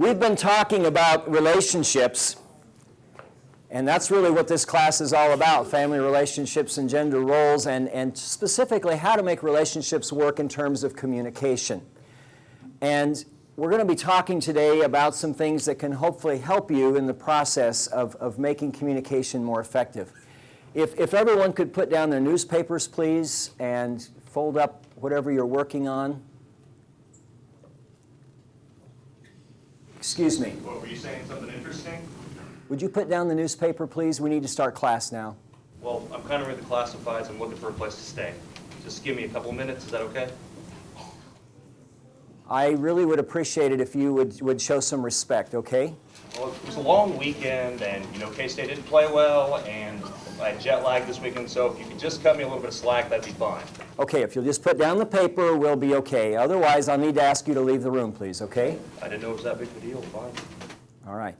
We've been talking about relationships, and that's really what this class is all about, family relationships and gender roles, and specifically how to make relationships work in terms of communication. And we're going to be talking today about some things that can hopefully help you in the process of making communication more effective. If everyone could put down their newspapers, please, and fold up whatever you're working on. Excuse me. What, were you saying something interesting? Would you put down the newspaper, please? We need to start class now. Well, I'm kind of in the classifieds. I'm looking for a place to stay. Just give me a couple minutes. Is that okay? I really would appreciate it if you would show some respect, okay? Well, it was a long weekend, and, you know, K-State didn't play well, and I had jet lag this weekend, so if you could just cut me a little bit of slack, that'd be fine. Okay, if you'll just put down the paper, we'll be okay. Otherwise, I'll need to ask you to leave the room, please, okay? I didn't know it was that big of a deal. Fine. All right.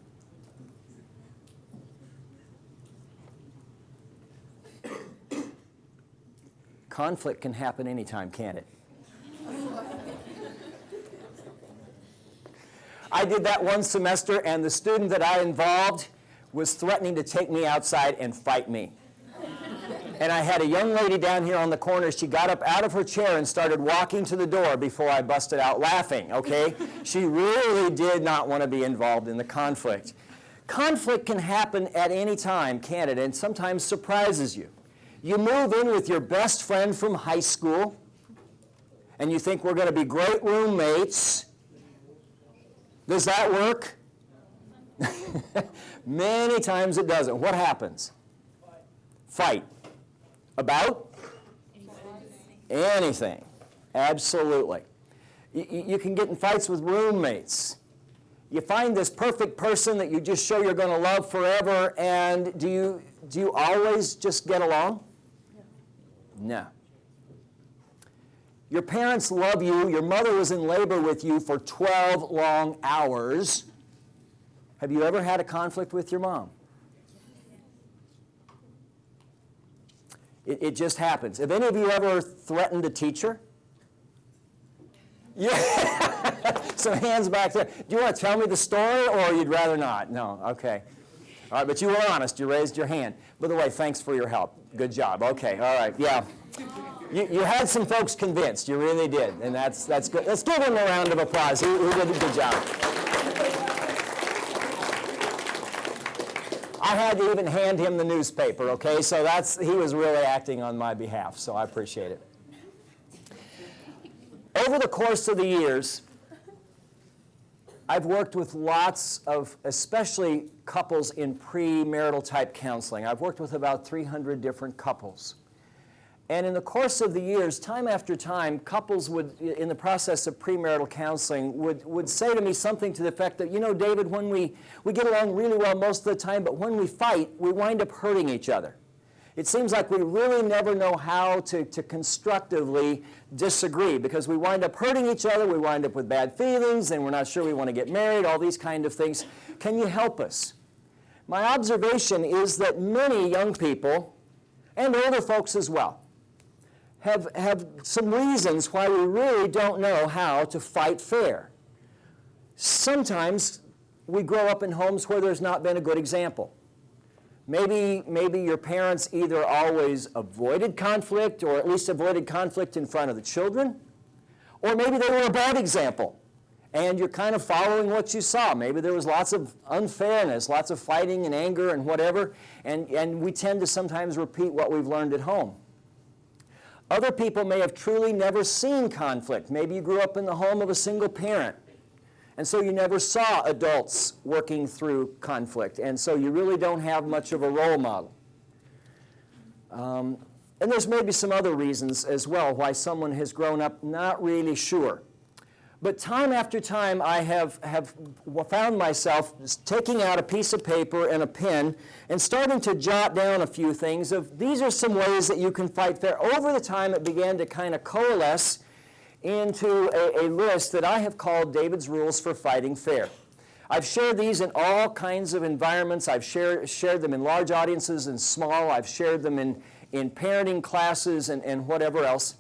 Conflict can happen anytime, can't it? I did that one semester, and the student that I involved was threatening to take me outside and fight me. And I had a young lady down here on the corner. She got up out of her chair and started walking to the door before I busted out laughing, okay? She really did not want to be involved in the conflict. Conflict can happen at any time, can't it? And sometimes surprises you. You move in with your best friend from high school, and you think we're going to be great roommates. Does that work? Many times it doesn't. What happens? Fight. About? Anything. Absolutely. You can get in fights with roommates. You find this perfect person that you just show you're going to love forever, and do you always just get along? No. Your parents love you. Your mother was in labor with you for 12 long hours. Have you ever had a conflict with your mom? It just happens. Have any of you ever threatened a teacher? Yeah. Some hands back there. Do you want to tell me the story, or you'd rather not? No. Okay. All right, but you were honest. You raised your hand. By the way, thanks for your help. Good job. Okay. All right. Yeah. You had some folks convinced. You really did, and that's good. Let's give him a round of applause. He did a good job. I had to even hand him the newspaper, okay? So he was really acting on my behalf, so I appreciate it. Over the course of the years, I've worked with lots of, especially couples in premarital type counseling. I've worked with about 300 different couples. And in the course of the years, time after time, couples would, in the process of premarital counseling, would say to me something to the effect that, you know, David, when we get along really well most of the time, but when we fight, we wind up hurting each other. It seems like we really never know how to constructively disagree, because we wind up hurting each other, we wind up with bad feelings, and we're not sure we want to get married, all these kind of things. Can you help us? My observation is that many young people, and older folks as well, have some reasons why we really don't know how to fight fair. Sometimes we grow up in homes where there's not been a good example. Maybe your parents either always avoided conflict, or at least avoided conflict in front of the children, or maybe they were a bad example, and you're kind of following what you saw. Maybe there was lots of unfairness, lots of fighting and anger and whatever, and we tend to sometimes repeat what we've learned at home. Other people may have truly never seen conflict. Maybe you grew up in the home of a single parent, and so you never saw adults working through conflict, and so you really don't have much of a role model. And there's maybe some other reasons as well why someone has grown up not really sure. But time after time, I have found myself taking out a piece of paper and a pen and starting to jot down a few things of, these are some ways that you can fight fair. Over the time, it began to kind of coalesce into a list that I have called David's Rules for Fighting Fair. I've shared these in all kinds of environments. I've shared them in large audiences and small. I've shared them in parenting classes and whatever else.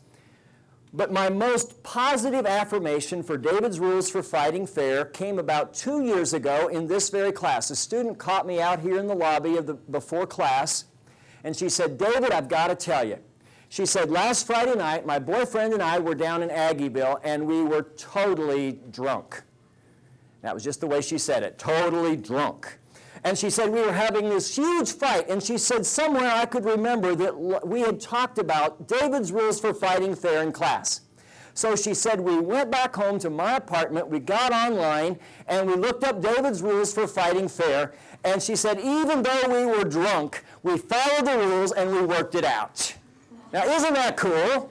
But my most positive affirmation for David's Rules for Fighting Fair came about 2 years ago in this very class. A student caught me out here in the lobby before class, and she said, "David, I've got to tell you." She said, "Last Friday night, my boyfriend and I were down in Aggieville, and we were totally drunk." That was just the way she said it, totally drunk. And she said we were having this huge fight, and she said somewhere I could remember that we had talked about David's Rules for Fighting Fair in class. So she said we went back home to my apartment, we got online, and we looked up David's Rules for Fighting Fair, and she said even though we were drunk, we followed the rules and we worked it out. Now, isn't that cool?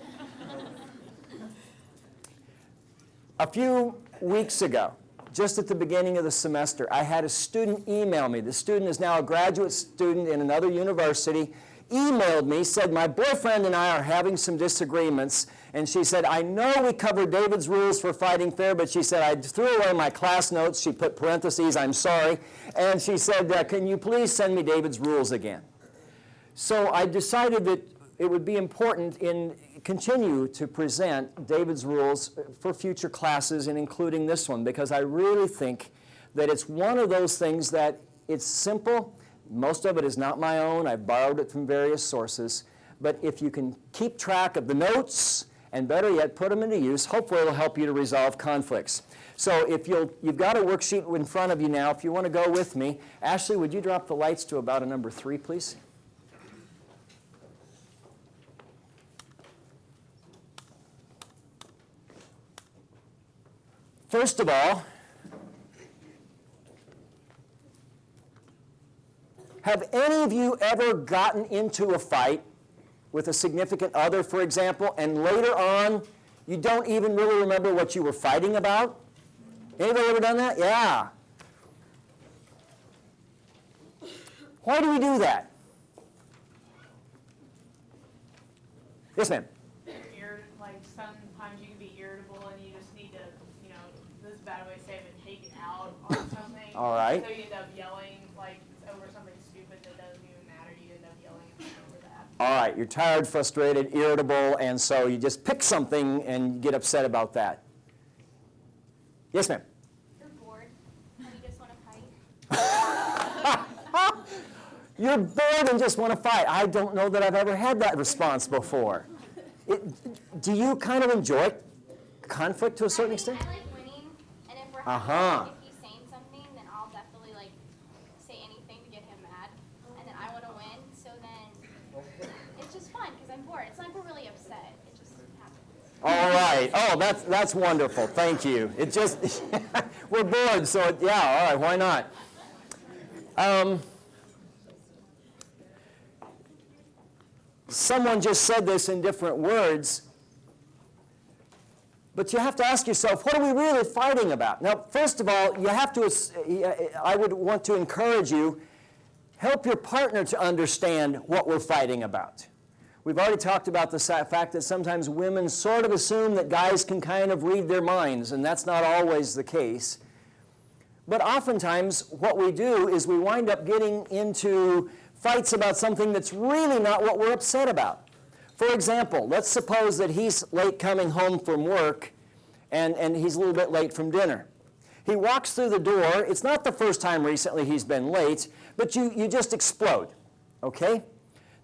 A few weeks ago, just at the beginning of the semester, I had a student email me. The student is now a graduate student in another university, emailed me, said, "My boyfriend and I are having some disagreements." And she said, "I know we covered David's Rules for Fighting Fair," but she said, "I threw away my class notes." She put parentheses, "I'm sorry." And she said, "Can you please send me David's Rules again?" So I decided that it would be important in continue to present David's Rules for future classes, and including this one, because I really think that it's one of those things that it's simple. Most of it is not my own. I've borrowed it from various sources. But if you can keep track of the notes, and better yet, put them into use, hopefully it'll help you to resolve conflicts. So if you've got a worksheet in front of you now. If you want to go with me, Ashley, would you drop the lights to about a number 3, please? First of all, have any of you ever gotten into a fight with a significant other, for example, and later on you don't even really remember what you were fighting about? Anybody ever done that? Yeah. Why do we do that? Yes, ma'am. Like sometimes you can be irritable and you just need to, this is a bad way to say it, but take it out on something. All right. So you end up yelling like over something stupid that doesn't even matter. You end up yelling over that. All right, you're tired, frustrated, irritable, and so you just pick something and get upset about that. Yes, ma'am. You're bored and you just want to fight. You're bored and just want to fight. I don't know that I've ever had that response before. Do you kind of enjoy conflict to a certain extent? I like winning, and if we're having, if he's saying something, then I'll definitely say anything to get him mad, and then I want to win. So then it's just fun because I'm bored. It's not like we're really upset. It just happens. All right. Oh, that's wonderful. Thank you. It just we're bored, so yeah. All right. Why not? Someone just said this in different words, but you have to ask yourself, what are we really fighting about? Now, first of all, you have to, I would want to encourage you, help your partner to understand what we're fighting about. We've already talked about the fact that sometimes women sort of assume that guys can kind of read their minds, and that's not always the case. But oftentimes, what we do is we wind up getting into fights about something that's really not what we're upset about. For example, let's suppose that he's late coming home from work and he's a little bit late from dinner. He walks through the door. It's not the first time recently he's been late, but you just explode, okay?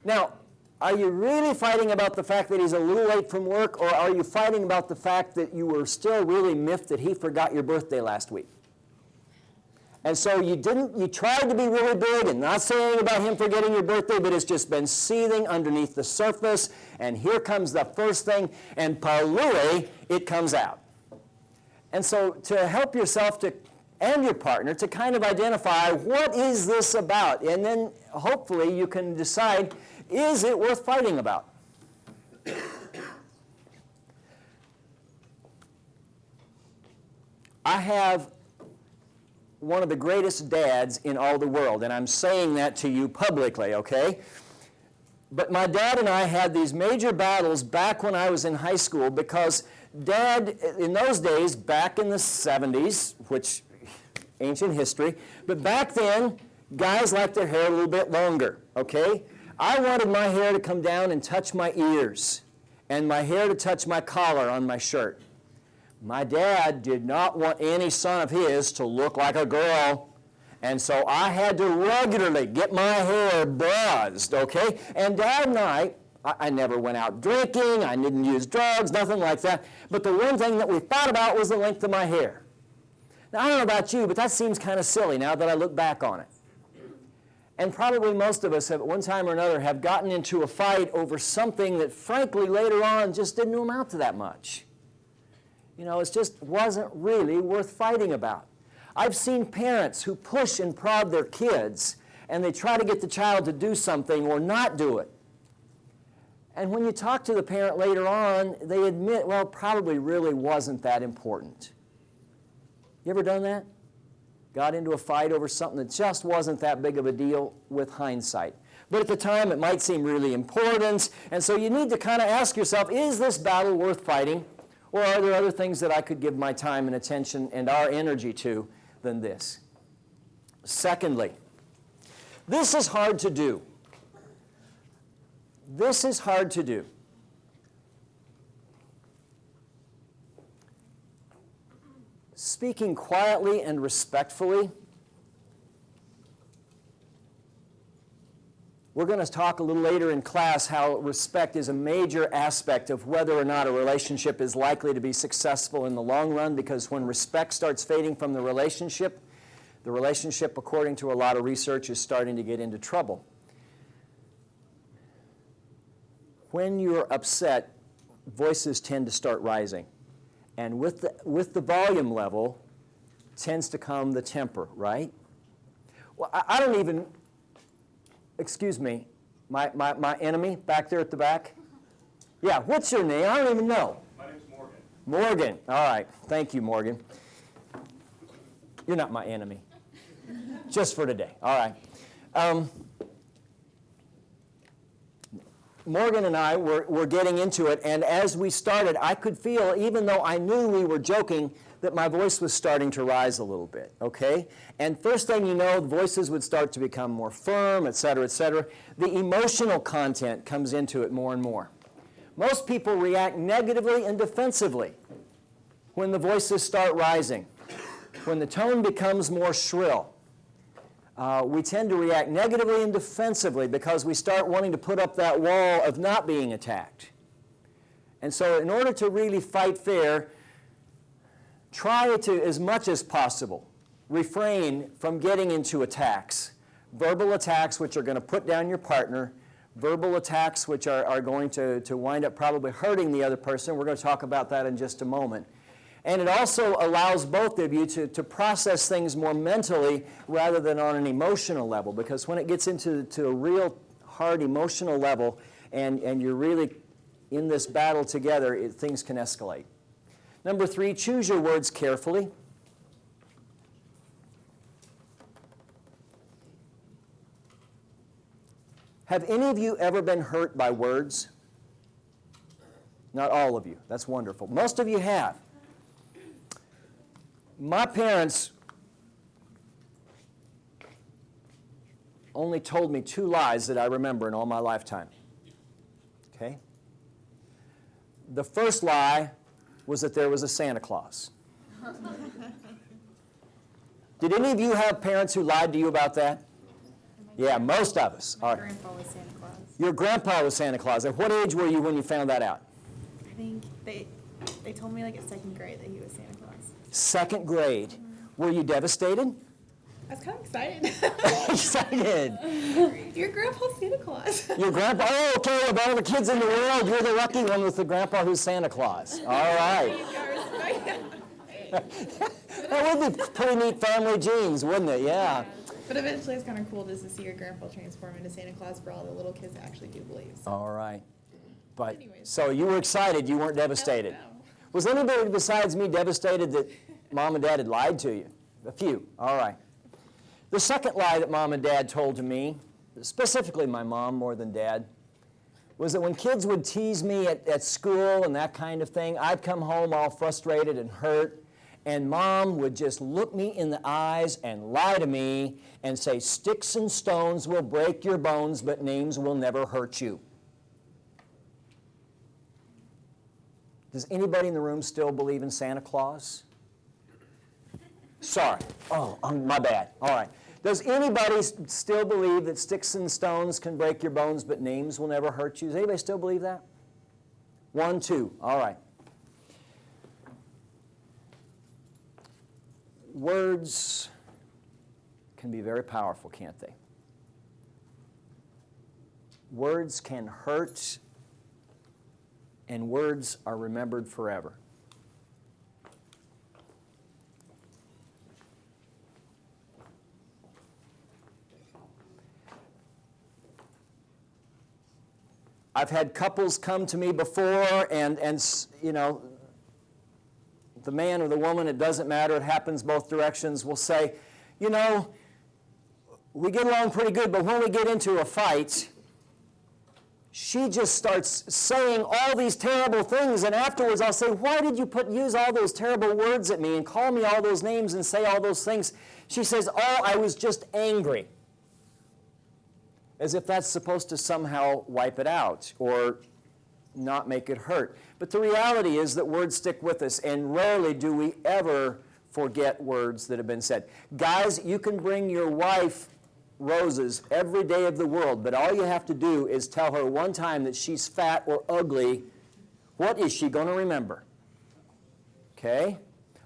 Now, are you really fighting about the fact that he's a little late from work, or are you fighting about the fact that you were still really miffed that he forgot your birthday last week? And so you tried to be really big and not say anything about him forgetting your birthday, but it's just been seething underneath the surface, and here comes the first thing, and palui, it comes out. And so to help yourself and your partner to kind of identify, what is this about? And then hopefully you can decide, is it worth fighting about? I have one of the greatest dads in all the world, and I'm saying that to you publicly, okay? But my dad and I had these major battles back when I was in high school because Dad, in those days, back in the 70s, which, ancient history, but back then, guys liked their hair a little bit longer, okay? I wanted my hair to come down and touch my ears. and my hair to touch my collar on my shirt. My dad did not want any son of his to look like a girl. And so I had to regularly get my hair buzzed, okay? And Dad and I never went out drinking, I didn't use drugs, nothing like that. But the one thing that we thought about was the length of my hair. Now, I don't know about you, but that seems kind of silly now that I look back on it. And probably most of us have, at one time or another, have gotten into a fight over something that, frankly, later on just didn't amount to that much. You know, it just wasn't really worth fighting about. I've seen parents who push and prod their kids, and they try to get the child to do something or not do it. And when you talk to the parent later on, they admit, well, probably really wasn't that important. You ever done that? Got into a fight over something that just wasn't that big of a deal with hindsight. But at the time, it might seem really important, and so you need to kind of ask yourself, is this battle worth fighting? Or are there other things that I could give my time and attention and our energy to than this? Secondly, this is hard to do. This is hard to do. Speaking quietly and respectfully. We're going to talk a little later in class how respect is a major aspect of whether or not a relationship is likely to be successful in the long run, because when respect starts fading from the relationship, according to a lot of research, is starting to get into trouble. When you're upset, voices tend to start rising. And with the volume level tends to come the temper, right? Well, I don't even... Excuse me, my enemy back there at the back? Yeah, what's your name? I don't even know. My name's Morgan. Morgan. All right. Thank you, Morgan. You're not my enemy. Just for today. All right. Morgan and I were getting into it, and as we started, I could feel, even though I knew we were joking, that my voice was starting to rise a little bit, okay? And first thing you know, the voices would start to become more firm, et cetera, et cetera. The emotional content comes into it more and more. Most people react negatively and defensively when the voices start rising, when the tone becomes more shrill. We tend to react negatively and defensively because we start wanting to put up that wall of not being attacked. And so in order to really fight fair, try to, as much as possible, refrain from getting into attacks. Verbal attacks which are going to put down your partner, verbal attacks which are going to wind up probably hurting the other person. We're going to talk about that in just a moment. And it also allows both of you to process things more mentally rather than on an emotional level, because when it gets into a real hard emotional level and you're really in this battle together, things can escalate. Number 3, choose your words carefully. Have any of you ever been hurt by words? Not all of you. That's wonderful. Most of you have. My parents only told me 2 lies that I remember in all my lifetime. Okay? The first lie was that there was a Santa Claus. Did any of you have parents who lied to you about that? Yeah, most of us. My grandpa was Santa Claus. Your grandpa was Santa Claus. At what age were you when you found that out? I think they told me like at 2nd grade that he was Santa Claus. 2nd grade. Mm-hmm. Were you devastated? I was kind of excited. Excited. Your grandpa's Santa Claus. Your grandpa, oh, okay, of all the kids in the world, you're the lucky one with the grandpa who's Santa Claus. All right. That would be pretty neat family genes, wouldn't it? Yeah. But eventually it's kind of cool just to see your grandpa transform into Santa Claus for all the little kids that actually do believe. So. All right. But, Anyways. so you were excited, you weren't devastated. No. Was anybody besides me devastated that Mom and Dad had lied to you? A few. All right. The second lie that Mom and Dad told to me, specifically my mom more than Dad, was that when kids would tease me at school and that kind of thing, I'd come home all frustrated and hurt, and Mom would just look me in the eyes and lie to me and say, "Sticks and stones will break your bones, but names will never hurt you." Does anybody in the room still believe in Santa Claus? Sorry. Oh, my bad. All right. Does anybody still believe that sticks and stones can break your bones, but names will never hurt you? Does anybody still believe that? 1, 2. All right. Words can be very powerful, can't they? Words can hurt, and words are remembered forever. I've had couples come to me before, and you know, the man or the woman, it doesn't matter, it happens both directions, will say, you know, we get along pretty good, but when we get into a fight, she just starts saying all these terrible things, and afterwards I'll say, why did you use all those terrible words at me and call me all those names and say all those things? She says, oh, I was just angry. As if that's supposed to somehow wipe it out or not make it hurt. But the reality is that words stick with us, and rarely do we ever forget words that have been said. Guys, you can bring your wife roses every day of the world, but all you have to do is tell her one time that she's fat or ugly. What is she going to remember? Okay?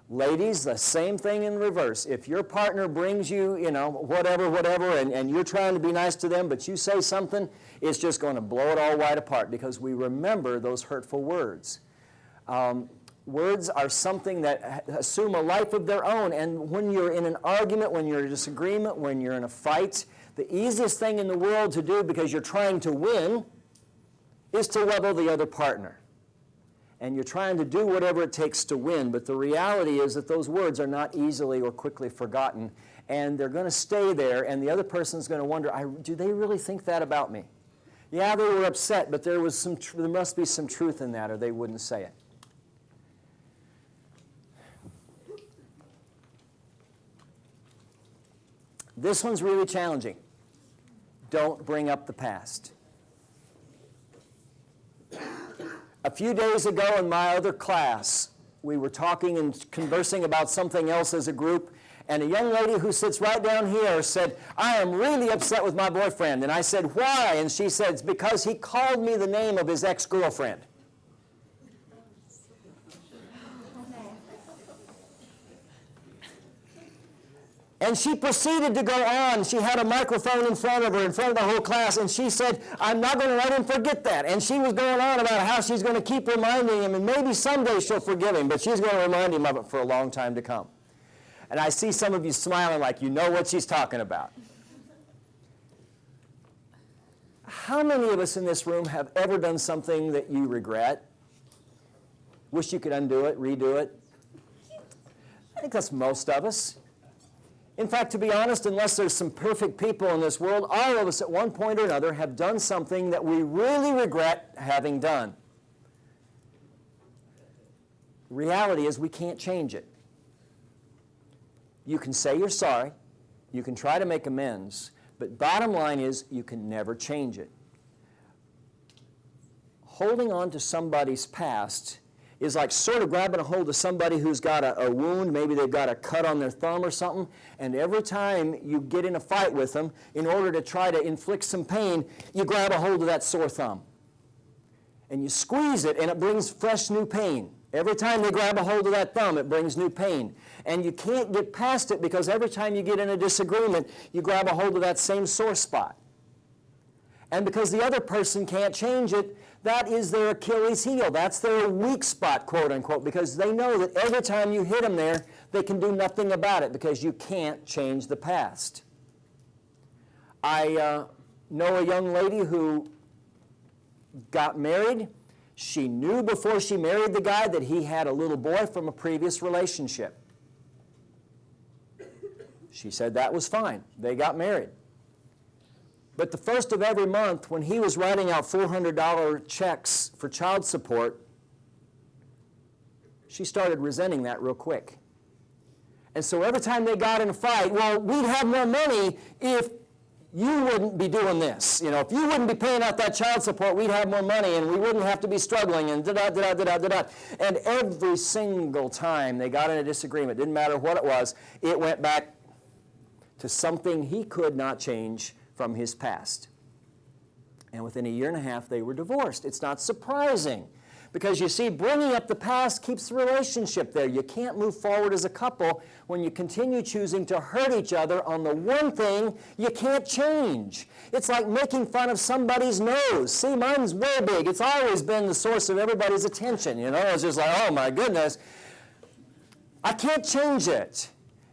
Ladies, the same thing in reverse. If your partner brings you, you know, whatever, and you're trying to be nice to them, but you say something, it's just going to blow it all right apart because we remember those hurtful words. Words are something that assume a life of their own, and when you're in an argument, when you're in a disagreement, when you're in a fight, the easiest thing in the world to do because you're trying to win is to level the other partner. And you're trying to do whatever it takes to win, but the reality is that those words are not easily or quickly forgotten, and they're going to stay there, and the other person's going to wonder, do they really think that about me? Yeah, they were upset, but there must be some truth in that, or they wouldn't say it. This one's really challenging. Don't bring up the past. A few days ago in my other class, we were talking and conversing about something else as a group, and a young lady who sits right down here said, I am really upset with my boyfriend. And I said, why? And she said, it's because he called me the name of his ex-girlfriend. And she proceeded to go on. She had a microphone in front of her, in front of the whole class, and she said, I'm not going to let him forget that. And she was going on about how she's going to keep reminding him, and maybe someday she'll forgive him, but she's going to remind him of it for a long time to come. And I see some of you smiling like you know what she's talking about. How many of us in this room have ever done something that you regret? Wish you could undo it, redo it? I think that's most of us. In fact, to be honest, unless there's some perfect people in this world, all of us at one point or another have done something that we really regret having done. The reality is we can't change it. You can say you're sorry, you can try to make amends, but bottom line is you can never change it. Holding on to somebody's past is like sort of grabbing a hold of somebody who's got a wound, maybe they've got a cut on their thumb or something, and every time you get in a fight with them, in order to try to inflict some pain, you grab a hold of that sore thumb. And you squeeze it, and it brings fresh new pain. Every time they grab a hold of that thumb, it brings new pain. And you can't get past it because every time you get in a disagreement, you grab a hold of that same sore spot. And because the other person can't change it, that is their Achilles heel. That's their weak spot, quote unquote, because they know that every time you hit them there, they can do nothing about it because you can't change the past. I know a young lady who got married. She knew before she married the guy that he had a little boy from a previous relationship. She said that was fine. They got married. But the first of every month, when he was writing out $400 checks for child support, she started resenting that real quick. And so every time they got in a fight, well, we'd have more money if you wouldn't be doing this. You know, if you wouldn't be paying out that child support, we'd have more money and we wouldn't have to be struggling and da-da-da-da-da-da-da. And every single time they got in a disagreement, didn't matter what it was, it went back to something he could not change from his past. And within a year and a half, they were divorced. It's not surprising. Because you see, bringing up the past keeps the relationship there. You can't move forward as a couple when you continue choosing to hurt each other on the one thing you can't change. It's like making fun of somebody's nose. See, mine's way big. It's always been the source of everybody's attention, you know. It's just like, oh my goodness. I can't change it.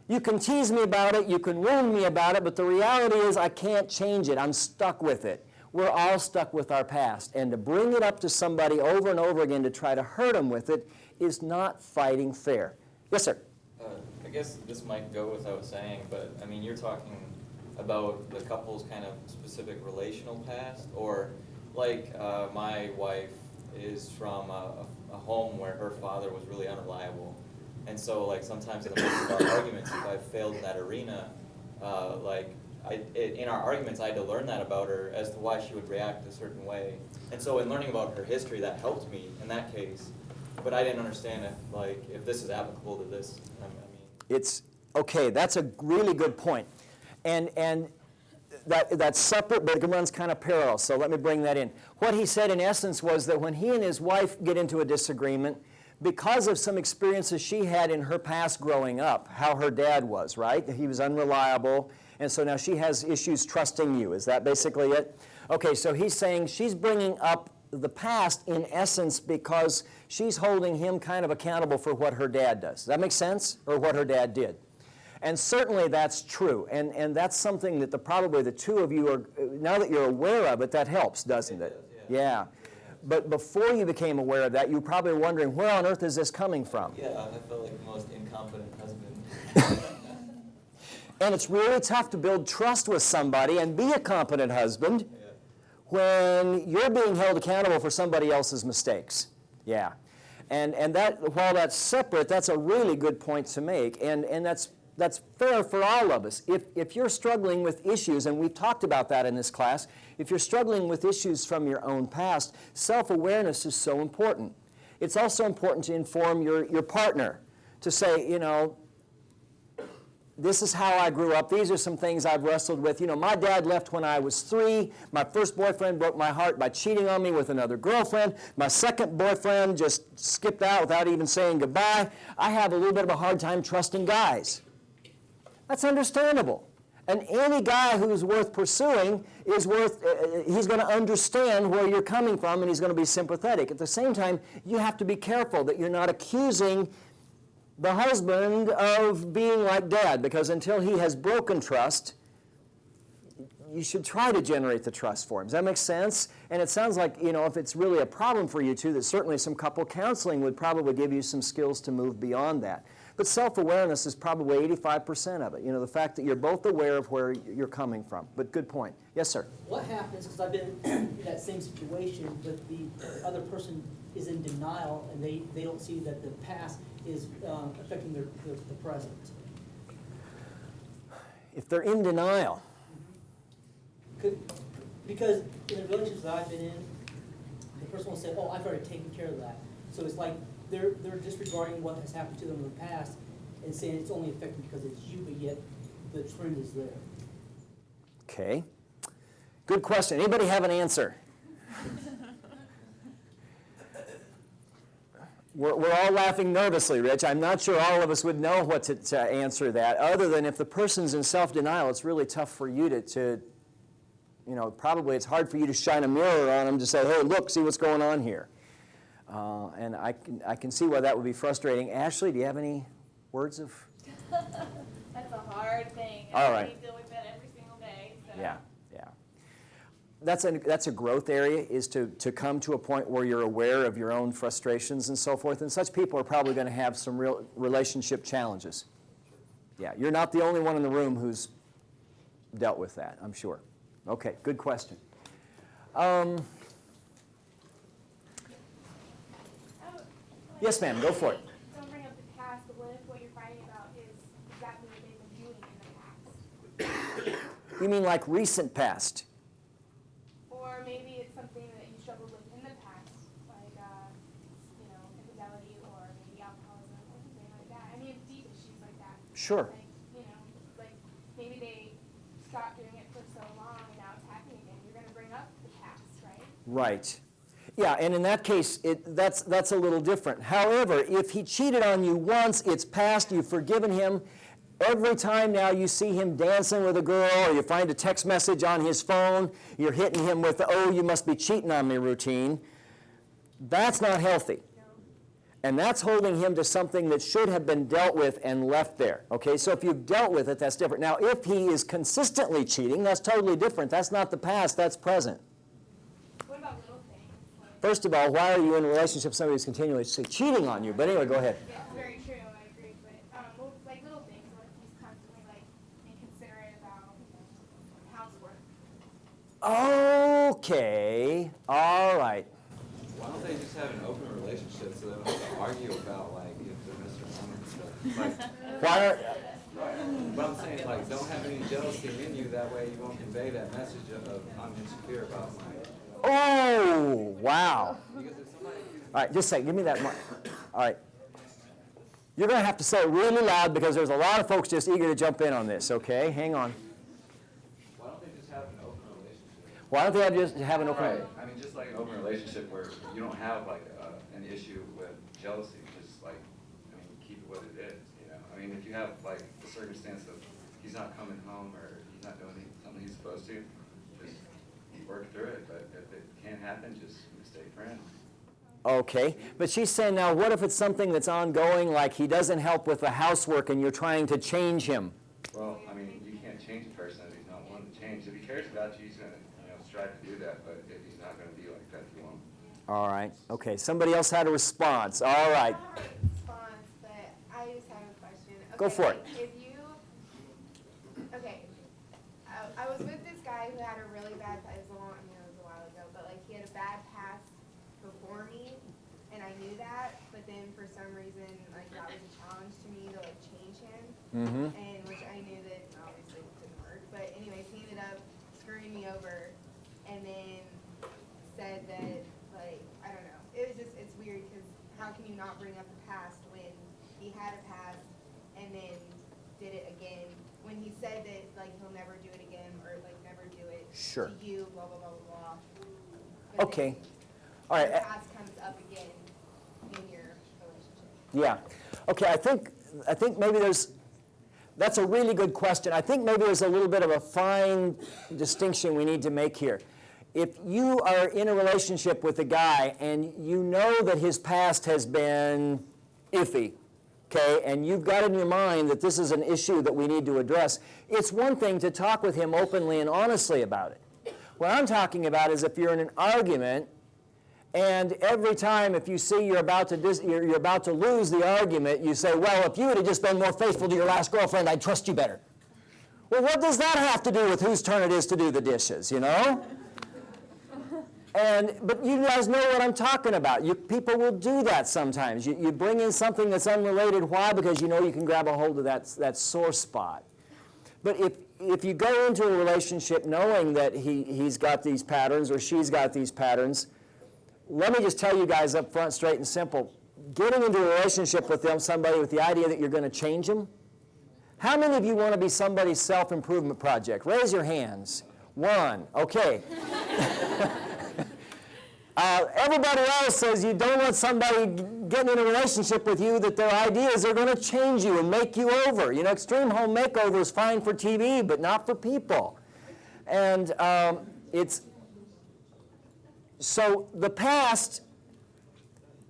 You can tease me about it, you can wound me about it, but the reality is I can't change it. I'm stuck with it. We're all stuck with our past, and to bring it up to somebody over and over again to try to hurt them with it is not fighting fair. Yes, sir? I guess this might go without saying, but I mean, you're talking about the couple's kind of specific relational past, or like my wife is from a home where her father was really unreliable, and so like sometimes in the midst of our arguments, if I've failed in that arena, in our arguments, I had to learn that about her as to why she would react a certain way. And so in learning about her history, that helped me in that case. But I didn't understand if this is applicable to this. I mean, It's, okay, that's a really good point. And that's separate, but it runs kind of parallel, so let me bring that in. What he said in essence was that when he and his wife get into a disagreement, because of some experiences she had in her past growing up, how her dad was, right? He was unreliable, and so now she has issues trusting you. Is that basically it? Okay, so he's saying she's bringing up the past in essence because she's holding him kind of accountable for what her dad does. Does that make sense? Or what her dad did. And certainly that's true, and that's something that probably the two of you are, now that you're aware of it, that helps, doesn't it? Yeah. But before you became aware of that, you were probably wondering, where on earth is this coming from? yeah, I felt like the most incompetent husband. And it's really tough to build trust with somebody and be a competent husband when you're being held accountable for somebody else's mistakes. Yeah. And that, while that's separate, that's a really good point to make. And that's fair for all of us. If you're struggling with issues, and we've talked about that in this class, if you're struggling with issues from your own past, self-awareness is so important. It's also important to inform your partner, to say, you know, this is how I grew up. These are some things I've wrestled with. You know, my dad left when I was 3. My first boyfriend broke my heart by cheating on me with another girlfriend. My second boyfriend just skipped out without even saying goodbye. I have a little bit of a hard time trusting guys. That's understandable. And any guy who's worth pursuing is he's going to understand where you're coming from, and he's going to be sympathetic. At the same time, you have to be careful that you're not accusing the husband of being like dad, because until he has broken trust, you should try to generate the trust for him. Does that make sense? And it sounds like, you know, if it's really a problem for you two, that certainly some couple counseling would probably give you some skills to move beyond that. But self-awareness is probably 85% of it. You know, the fact that you're both aware of where you're coming from. But good point. Yes, sir? What happens, because I've been in that same situation, but the other person is in denial and they don't see that the past is affecting the present? If they're in denial. Because in the relationships that I've been in, the person will say, oh, I've already taken care of that. So it's like they're disregarding what has happened to them in the past and saying it's only affecting because it's you, but yet the trend is there. Okay. Good question. Anybody have an answer? We're all laughing nervously, Rich. I'm not sure all of us would know what to answer that, other than if the person's in self-denial, it's really tough for you to, you know, probably it's hard for you to shine a mirror on them to say, hey, look, see what's going on here. And I can see why that would be frustrating. Ashley, do you have any words of? That's a hard thing. All right. We deal with that every single day. So. Yeah. That's a growth area, is to come to a point where you're aware of your own frustrations and so forth. And such people are probably going to have some real relationship challenges. Yeah, you're not the only one in the room who's dealt with that, I'm sure. Okay, good question. Yes, ma'am, go for it. Don't bring up the past, but what if what you're fighting about is exactly what they've been doing in the past? You mean like recent past? Or maybe it's something that you struggled with in the past, like, infidelity or maybe alcoholism or something like that. I mean, deep issues like that. Sure. Like maybe they stopped doing it for so long and now it's happening again. You're going to bring up the past, right? Right. Yeah, and in that case, that's a little different. However, if he cheated on you once, it's past, you've forgiven him. Every time now you see him dancing with a girl, or you find a text message on his phone, you're hitting him with the, oh, you must be cheating on me routine. That's not healthy. And that's holding him to something that should have been dealt with and left there. Okay, so if you've dealt with it, that's different. Now, if he is consistently cheating, that's totally different. That's not the past, that's present. What about little things? Like, First of all, why are you in a relationship with somebody who's continually cheating on you? But anyway, go ahead. yeah, it's very true, I agree. But like little things, what if he's constantly like inconsiderate about housework? Okay, all right. Why don't they just have an open relationship so they don't have to argue about like if they're Mr. and stuff? Like, Why are, but I'm saying like don't have any jealousy in you. That way you won't convey that message of I'm insecure about my. oh, wow. Because if somebody. All right, just say, give me that mic. All right. You're going to have to say it really loud because there's a lot of folks just eager to jump in on this, okay? Hang on. Why don't they just have an open relationship? Why don't they just have an open... Right. I mean, just like an open relationship where you don't have like an issue with jealousy, just like, I mean, keep it what it is, you know? I mean, if you have like the circumstance of he's not coming home or he's not doing something he's supposed to, just work through it. But if it can't happen, just stay friends. Okay, but she's saying now, what if it's something that's ongoing, like he doesn't help with the housework and you're trying to change him? Well, I mean, you can't change a person if he's not wanting to change. If he cares about you, he's going to, strive to do that. But if he's not going to be like that, he won't. All right, okay, somebody else had a response. All right, I don't have a response, but I just have a question. Go for it. If you, I was with this guy who had a really bad, it was a while ago, but like he had a bad past before me, and I knew that, but then for some reason, like that was a challenge to me to like change him, and which I knew that obviously didn't work, but anyways, he ended up screwing me over, and then said that, like, I don't know, it's weird, because how can you not bring up the past when he had a past, and then did it again, when he said that, like, he'll never do it again, or, like, never do it Sure. to you, blah, blah, blah, blah, blah. But okay. then All right. the past comes up again in your relationship. Yeah. Okay, I think maybe that's a really good question. I think maybe there's a little bit of a fine distinction we need to make here. If you are in a relationship with a guy and you know that his past has been iffy, okay, and you've got in your mind that this is an issue that we need to address, it's one thing to talk with him openly and honestly about it. What I'm talking about is if you're in an argument and every time if you see you're about to lose the argument, you say, well, if you would have just been more faithful to your last girlfriend, I'd trust you better. Well, what does that have to do with whose turn it is to do the dishes, you know? But you guys know what I'm talking about. People will do that sometimes. You bring in something that's unrelated. Why? Because you know you can grab a hold of that sore spot. But if you go into a relationship knowing that he's got these patterns or she's got these patterns, let me just tell you guys up front, straight and simple, getting into a relationship with somebody with the idea that you're going to change them, how many of you want to be somebody's self-improvement project? Raise your hands. One. Okay. Everybody else says you don't want somebody getting in a relationship with you that their ideas are going to change you and make you over. You know, extreme home makeover is fine for TV, but not for people. And so the past,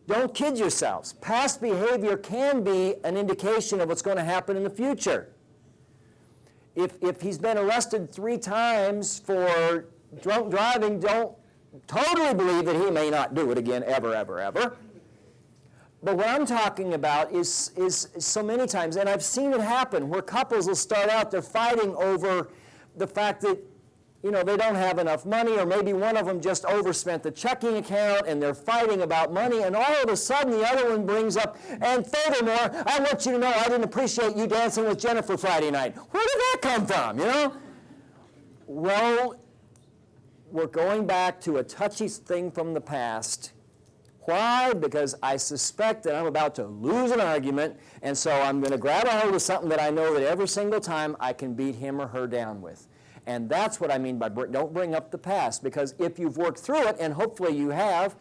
don't kid yourselves. Past behavior can be an indication of what's going to happen in the future. If he's been arrested 3 times for drunk driving, don't totally believe that he may not do it again ever, ever, ever. But what I'm talking about is so many times, and I've seen it happen, where couples will start out, they're fighting over the fact that, you know, they don't have enough money, or maybe one of them just overspent the checking account, and they're fighting about money, and all of a sudden the other one brings up, and furthermore, I want you to know I didn't appreciate you dancing with Jennifer Friday night. Where did that come from, you know? Well, we're going back to a touchy thing from the past. Why? Because I suspect that I'm about to lose an argument, and so I'm going to grab a hold of something that I know that every single time I can beat him or her down with. And that's what I mean by don't bring up the past, because if you've worked through it, and hopefully you have,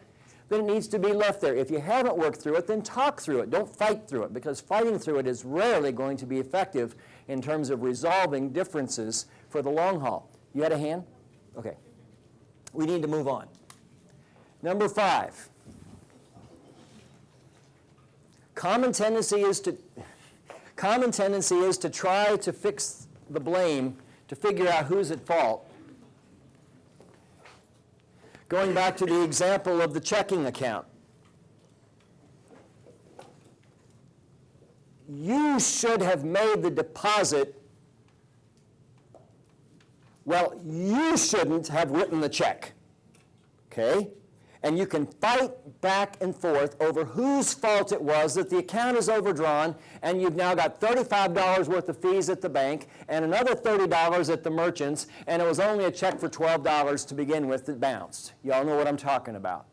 then it needs to be left there. If you haven't worked through it, then talk through it. Don't fight through it, because fighting through it is rarely going to be effective in terms of resolving differences for the long haul. You had a hand? Okay. We need to move on. Number 5. Common tendency is to try to fix the blame, to figure out who's at fault. Going back to the example of the checking account. You should have made the deposit. Well, you shouldn't have written the check. Okay? And you can fight back and forth over whose fault it was that the account is overdrawn, and you've now got $35 worth of fees at the bank and another $30 at the merchant's, and it was only a check for $12 to begin with that bounced. You all know what I'm talking about.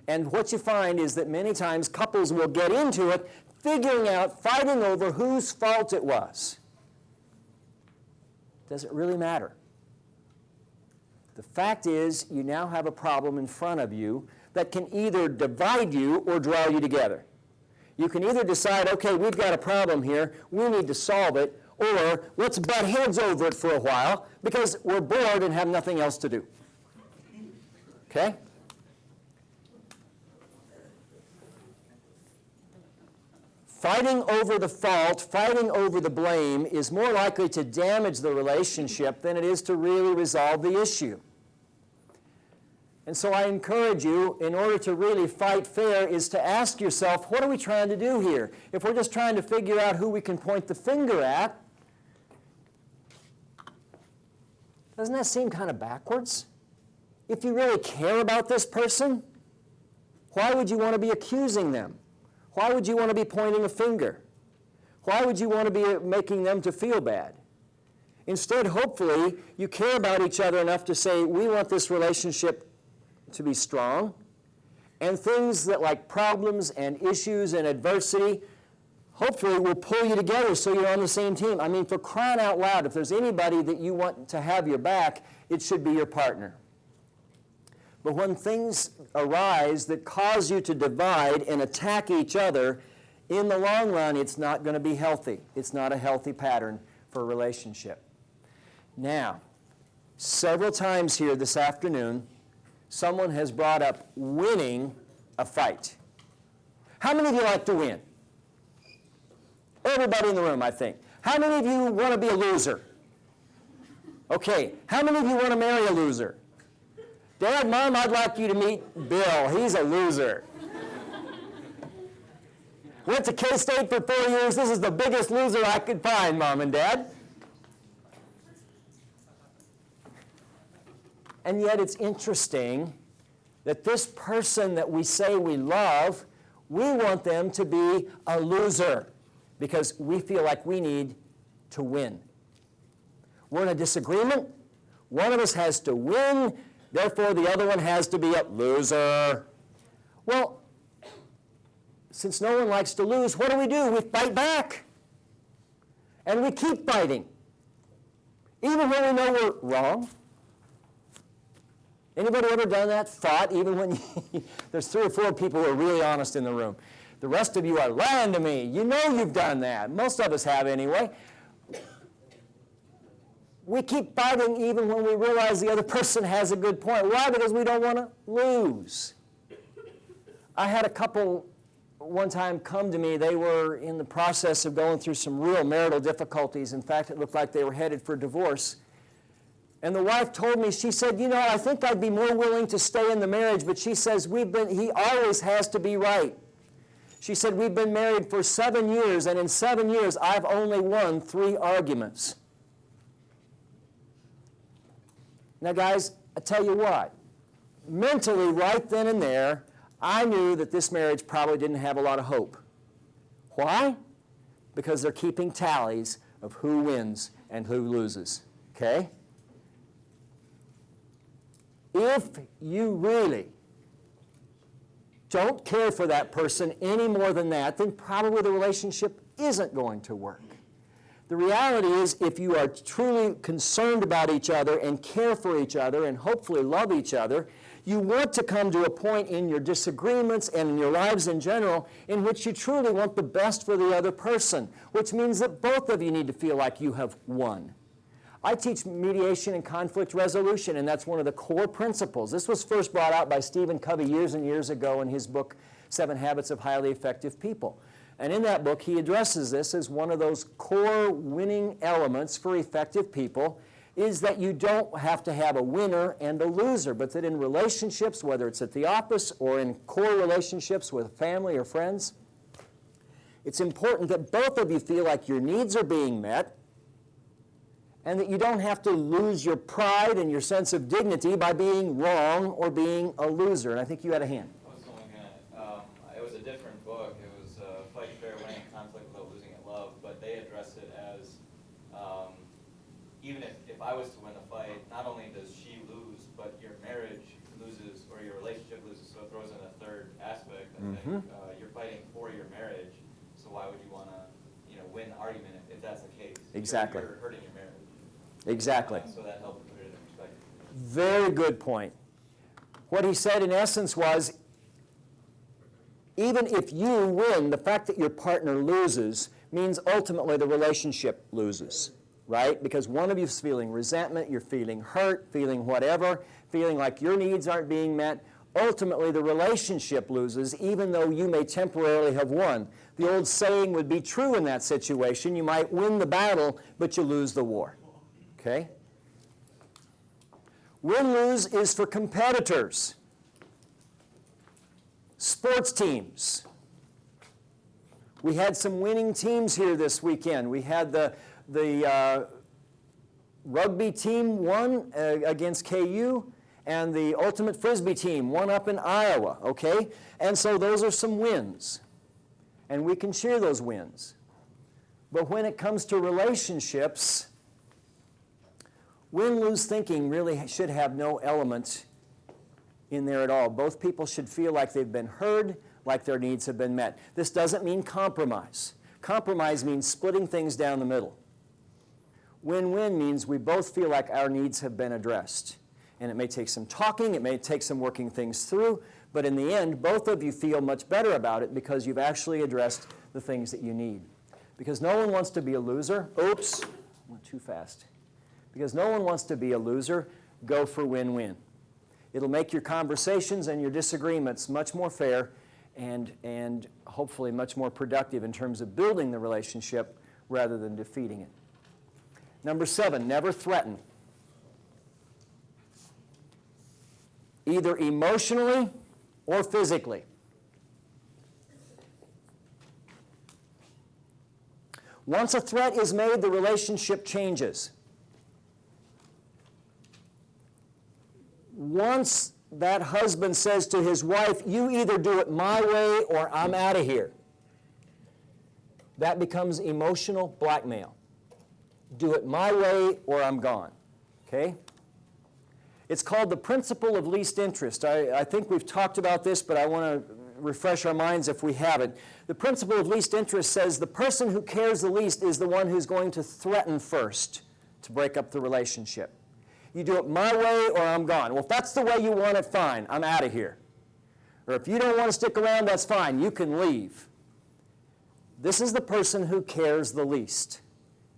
And what you find is that many times couples will get into it figuring out, fighting over whose fault it was. Does it really matter? The fact is, you now have a problem in front of you that can either divide you or draw you together. You can either decide, okay, we've got a problem here, we need to solve it, or let's butt heads over it for a while because we're bored and have nothing else to do. Okay? Fighting over the fault, fighting over the blame is more likely to damage the relationship than it is to really resolve the issue. And so I encourage you, in order to really fight fair, is to ask yourself, what are we trying to do here? If we're just trying to figure out who we can point the finger at, doesn't that seem kind of backwards? If you really care about this person, why would you want to be accusing them? Why would you want to be pointing a finger? Why would you want to be making them to feel bad? Instead, hopefully, you care about each other enough to say, we want this relationship to be strong, and things that like problems and issues and adversity hopefully will pull you together so you're on the same team. I mean, for crying out loud, if there's anybody that you want to have your back, it should be your partner. But when things arise that cause you to divide and attack each other, in the long run, it's not going to be healthy. It's not a healthy pattern for a relationship. Now, several times here this afternoon, someone has brought up winning a fight. How many of you like to win? Everybody in the room, I think. How many of you want to be a loser? Okay. How many of you want to marry a loser? Dad, Mom, I'd like you to meet Bill. He's a loser. Went to K-State for 4 years. This is the biggest loser I could find, Mom and Dad. And yet it's interesting that this person that we say we love, we want them to be a loser because we feel like we need to win. We're in a disagreement. One of us has to win, therefore the other one has to be a loser. Well, since no one likes to lose, what do? We fight back. And we keep fighting. Even when we know we're wrong. Anybody ever done that? Fought even when there's 3 or 4 people who are really honest in the room. The rest of you are lying to me. You know you've done that. Most of us have anyway. We keep fighting even when we realize the other person has a good point. Why? Because we don't want to lose. I had a couple one time come to me. They were in the process of going through some real marital difficulties. In fact, it looked like they were headed for divorce. And the wife told me, she said, you know, I think I'd be more willing to stay in the marriage, but she says, he always has to be right. She said, we've been married for 7 years, and in 7 years, I've only won 3 arguments. Now, guys, I tell you what, mentally, right then and there, I knew that this marriage probably didn't have a lot of hope. Why? Because they're keeping tallies of who wins and who loses, okay? If you really don't care for that person any more than that, then probably the relationship isn't going to work. The reality is, if you are truly concerned about each other and care for each other and hopefully love each other, you want to come to a point in your disagreements and in your lives in general in which you truly want the best for the other person, which means that both of you need to feel like you have won. I teach mediation and conflict resolution, and that's one of the core principles. This was first brought out by Stephen Covey years and years ago in his book, 7 Habits of Highly Effective People. And in that book, he addresses this as one of those core winning elements for effective people, is that you don't have to have a winner and a loser, but that in relationships, whether it's at the office or in core relationships with family or friends, it's important that both of you feel like your needs are being met and that you don't have to lose your pride and your sense of dignity by being wrong or being a loser. And I think you had a hand. I was only gonna, it was a different book. It was Fight Fair, Winning Conflict Without Losing at Love, but they address it as even if I was to win a fight, not only does she lose, but your marriage loses or your relationship loses, so it throws in a third aspect. I think you're fighting for your marriage, so why would you want to win the argument if that's the case? Exactly. You're hurting your marriage. Exactly. So that helped put it in perspective. Very good point. What he said in essence was, even if you win, the fact that your partner loses means ultimately the relationship loses, right? Because one of you is feeling resentment, you're feeling hurt, feeling whatever, feeling like your needs aren't being met. Ultimately, the relationship loses, even though you may temporarily have won. The old saying would be true in that situation. You might win the battle, but you lose the war. Okay? Win-lose is for competitors. Sports teams. We had some winning teams here this weekend. We had the rugby team won against KU, and the ultimate frisbee team won up in Iowa, okay? And so those are some wins, and we can cheer those wins. But when it comes to relationships, win-lose thinking really should have no element in there at all. Both people should feel like they've been heard, like their needs have been met. This doesn't mean compromise. Compromise means splitting things down the middle. Win-win means we both feel like our needs have been addressed. And it may take some talking, it may take some working things through, but in the end, both of you feel much better about it because you've actually addressed the things that you need. Because no one wants to be a loser. Oops, went too fast. Because no one wants to be a loser. Go for win-win. It'll make your conversations and your disagreements much more fair and hopefully much more productive in terms of building the relationship rather than defeating it. Number 7, never threaten. Either emotionally or physically. Once a threat is made, the relationship changes. Once that husband says to his wife, you either do it my way or I'm out of here, that becomes emotional blackmail. Do it my way or I'm gone. Okay? It's called the principle of least interest. I think we've talked about this, but I want to refresh our minds if we haven't. The principle of least interest says the person who cares the least is the one who's going to threaten first to break up the relationship. You do it my way or I'm gone. Well, if that's the way you want it, fine. I'm out of here. Or if you don't want to stick around, that's fine. You can leave. This is the person who cares the least.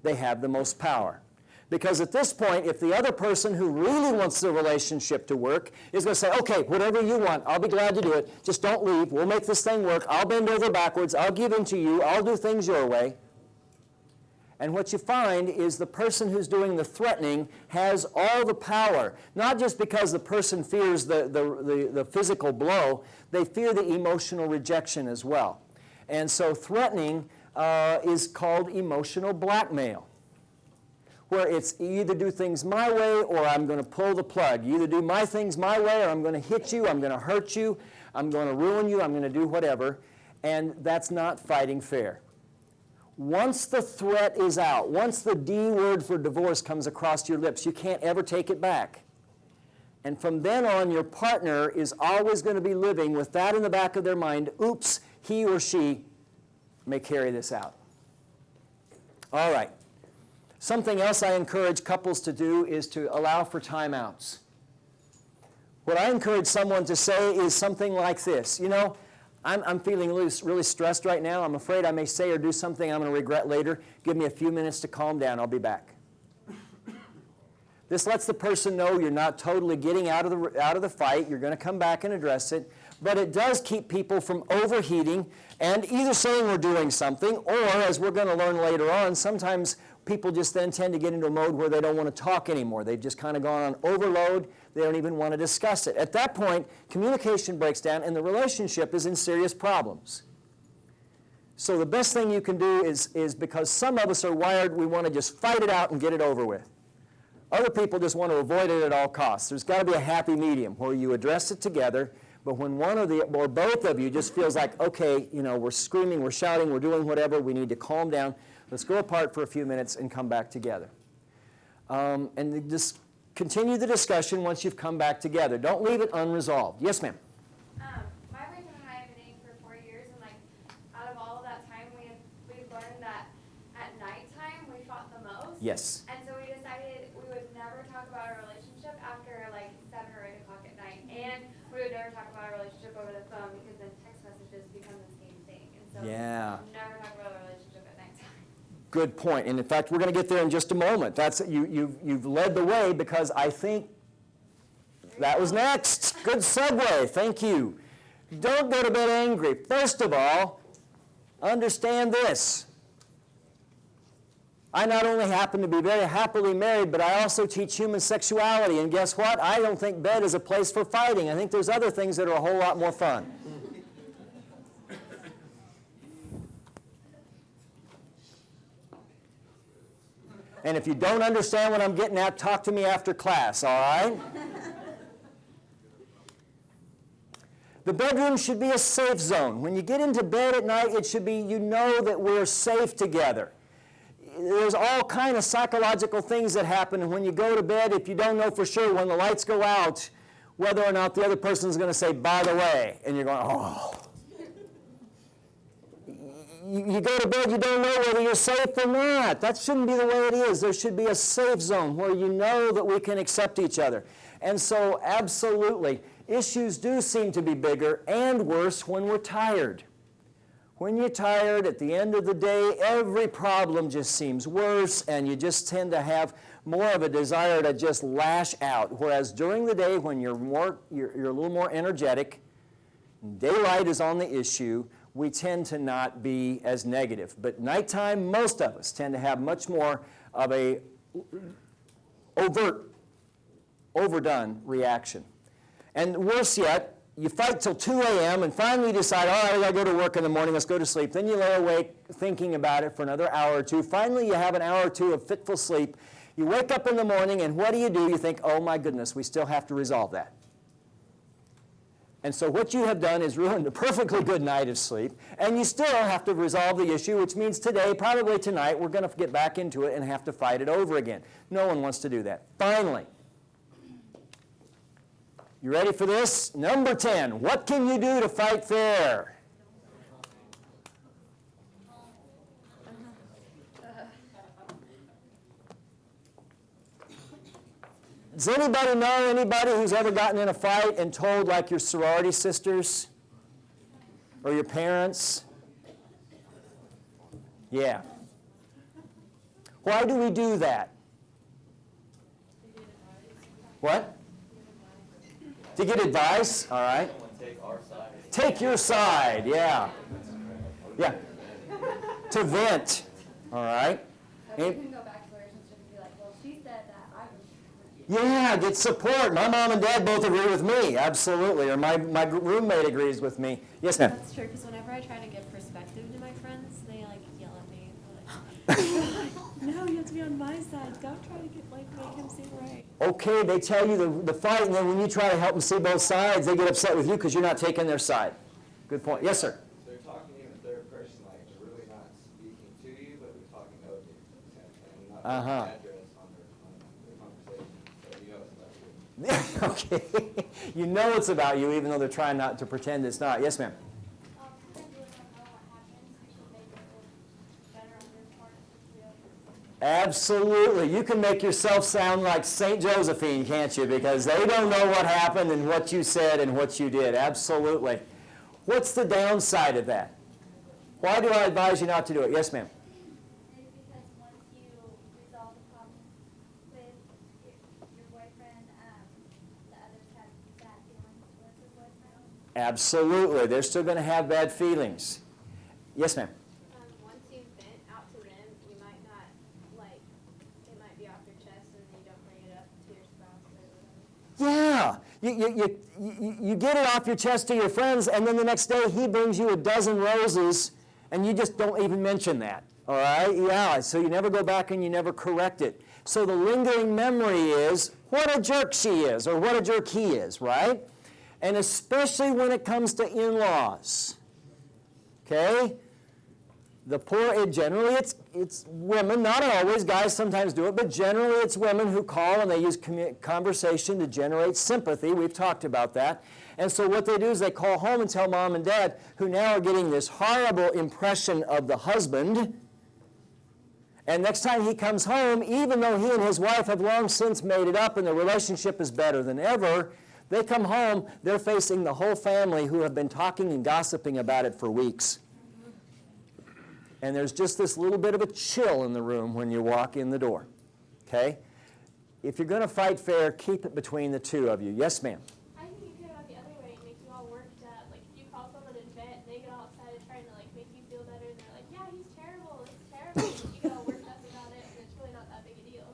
They have the most power. Because at this point, if the other person who really wants the relationship to work is going to say, okay, whatever you want, I'll be glad to do it. Just don't leave. We'll make this thing work. I'll bend over backwards. I'll give in to you. I'll do things your way. And what you find is the person who's doing the threatening has all the power, not just because the person fears the physical blow, they fear the emotional rejection as well. And so threatening is called emotional blackmail, where it's you either do things my way or I'm going to pull the plug. You either do my things my way or I'm going to hit you, I'm going to hurt you, I'm going to ruin you, I'm going to do whatever. And that's not fighting fair. Once the threat is out, once the D word for divorce comes across your lips, you can't ever take it back. And from then on, your partner is always going to be living with that in the back of their mind. Oops, he or she may carry this out. All right. Something else I encourage couples to do is to allow for timeouts. What I encourage someone to say is something like this. You know, I'm feeling really stressed right now. I'm afraid I may say or do something I'm going to regret later. Give me a few minutes to calm down. I'll be back. This lets the person know you're not totally getting out of the fight. You're going to come back and address it. But it does keep people from overheating and either saying we're doing something, or, as we're going to learn later on, sometimes people just then tend to get into a mode where they don't want to talk anymore. They've just kind of gone on overload. They don't even want to discuss it. At that point, communication breaks down and the relationship is in serious problems. So the best thing you can do is because some of us are wired, we want to just fight it out and get it over with. Other people just want to avoid it at all costs. There's got to be a happy medium where you address it together, but when one or both of you just feels like, okay, you know, we're screaming, we're shouting, we're doing whatever, we need to calm down. Let's go apart for a few minutes and come back together. And just continue the discussion once you've come back together. Don't leave it unresolved. Yes, ma'am. My boyfriend and I have been dating for 4 years, and like, out of all of that time, we've learned that at nighttime we fought the most. Yes. And so we decided we would never talk about our relationship after like 7 or 8 o'clock at night, and we would never talk about our relationship over the phone because then text messages become the same thing. And so Yeah. never talk about our relationship at nighttime. Good point. And in fact, we're going to get there in just a moment. You've led the way because I think that was next. Good segue. Thank you. Don't go to bed angry. First of all, understand this. I not only happen to be very happily married, but I also teach human sexuality. And guess what? I don't think bed is a place for fighting. I think there's other things that are a whole lot more fun. And if you don't understand what I'm getting at, talk to me after class, all right? The bedroom should be a safe zone. When you get into bed at night, it should be, you know that we're safe together. There's all kind of psychological things that happen, and when you go to bed, if you don't know for sure when the lights go out, whether or not the other person's going to say, by the way, and you're going, oh. You go to bed, you don't know whether you're safe or not. That shouldn't be the way it is. There should be a safe zone where you know that we can accept each other. And so, absolutely, issues do seem to be bigger and worse when we're tired. When you're tired, at the end of the day, every problem just seems worse, and you just tend to have more of a desire to just lash out. Whereas during the day, when you're a little more energetic, daylight is on the issue, we tend to not be as negative. But nighttime, most of us tend to have much more of a overdone reaction. And worse yet, you fight till 2 a.m. and finally you decide, all right, I gotta go to work in the morning, let's go to sleep. Then you lay awake thinking about it for another hour or two. Finally, you have an hour or two of fitful sleep. You wake up in the morning, and what do? You think, oh my goodness, we still have to resolve that. And so what you have done is ruined a perfectly good night of sleep, and you still have to resolve the issue, which means today, probably tonight, we're going to get back into it and have to fight it over again. No one wants to do that. Finally, you ready for this? Number 10, what can you do to fight fair? Does anybody know anybody who's ever gotten in a fight and told, like, your sorority sisters or your parents? Yeah. Why do we do that? What? To get advice? All right. Take our side. Take your side, yeah. Yeah. To vent, all right. So we can go back to the relationship and be like, well, she said that I was. Yeah, get support. My mom and dad both agree with me, absolutely. Or my roommate agrees with me. Yes, ma'am. That's true, because whenever I try to give perspective to my friends, they like yell at me. They're like, no, you have to be on my side. Don't try to make him see right. Okay, they tell you the fight, and then when you try to help them see both sides, they get upset with you because you're not taking their side. Good point. Yes, sir. They're talking in the third person, like they're really not speaking to you, but they're talking over you, and not putting an address on their conversation. So you know it's not good. Okay. You know it's about you, even though they're trying not to pretend it's not. Yes, ma'am. Absolutely. You can make yourself sound like St. Josephine, can't you? Because they don't know what happened and what you said and what you did. Absolutely. What's the downside of that? Why do I advise you not to do it? Yes, ma'am. Because once you resolve the problem with your boyfriend, the others have bad feelings towards your boyfriend. Absolutely. They're still going to have bad feelings. Yes, ma'am. Once you vent out to them, you might not, like, it might be off your chest and you don't bring it up to your spouse or whatever. Yeah. You get it off your chest to your friends, and then the next day he brings you a dozen roses, and you just don't even mention that. All right? Yeah. So you never go back and you never correct it. So the lingering memory is what a jerk she is, or what a jerk he is, right? And especially when it comes to in-laws. Okay? Generally it's women, not always, guys sometimes do it, but generally it's women who call and they use conversation to generate sympathy. We've talked about that. And so what they do is they call home and tell mom and dad, who now are getting this horrible impression of the husband. And next time he comes home, even though he and his wife have long since made it up and the relationship is better than ever, they come home, they're facing the whole family who have been talking and gossiping about it for weeks. And there's just this little bit of a chill in the room when you walk in the door, okay? If you're going to fight fair, keep it between the two of you. Yes, ma'am? I think you could go the other way and make you all worked up. Like, if you call someone and vent, they get all excited trying to, like, make you feel better. And they're like, yeah, he's terrible. It's terrible. And you get all worked up about it, and it's really not that big a deal.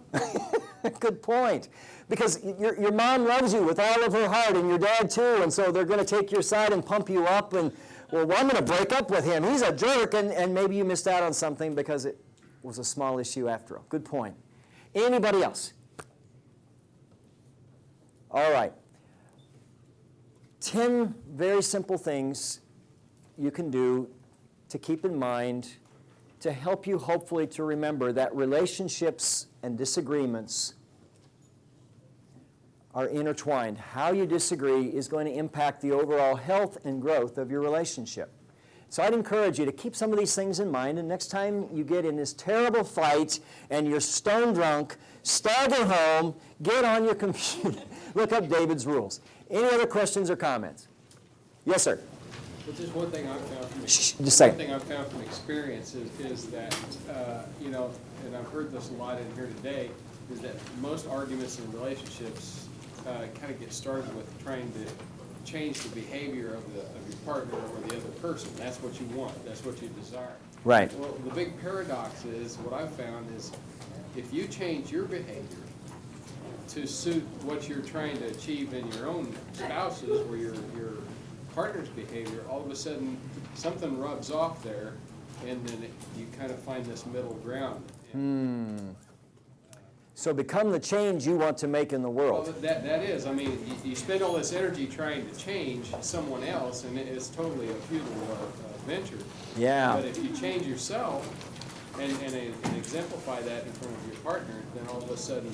Good point. Because your mom loves you with all of her heart, and your dad too, and so they're going to take your side and pump you up, and, well, I'm going to break up with him. He's a jerk, and maybe you missed out on something because it was a small issue after all. Good point. Anybody else? All right. 10 very simple things you can do to keep in mind to help you hopefully to remember that relationships and disagreements are intertwined. How you disagree is going to impact the overall health and growth of your relationship. So I'd encourage you to keep some of these things in mind, and next time you get in this terrible fight and you're stone drunk, stagger home, get on your computer, look up David's rules. Any other questions or comments? Yes, sir. But just one thing I've found from Just a second. one thing I've found from experience is that you know, and I've heard this a lot in here today, is that most arguments in relationships kind of get started with trying to change the behavior of your partner or the other person. That's what you want. That's what you desire. Right. Well, the big paradox is, what I've found is, if you change your behavior to suit what you're trying to achieve in your own spouses or your partner's behavior, all of a sudden something rubs off there, and then you kind of find this middle ground. So become the change you want to make in the world. Well, that is, I mean, you spend all this energy trying to change someone else, and it's totally a futile venture. Yeah. But if you change yourself and exemplify that in front of your partner, then all of a sudden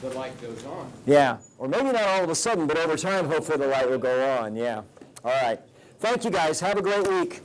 the light goes on. Yeah. Or maybe not all of a sudden, but over time, hopefully the light will go on. Yeah. All right. Thank you, guys. Have a great week.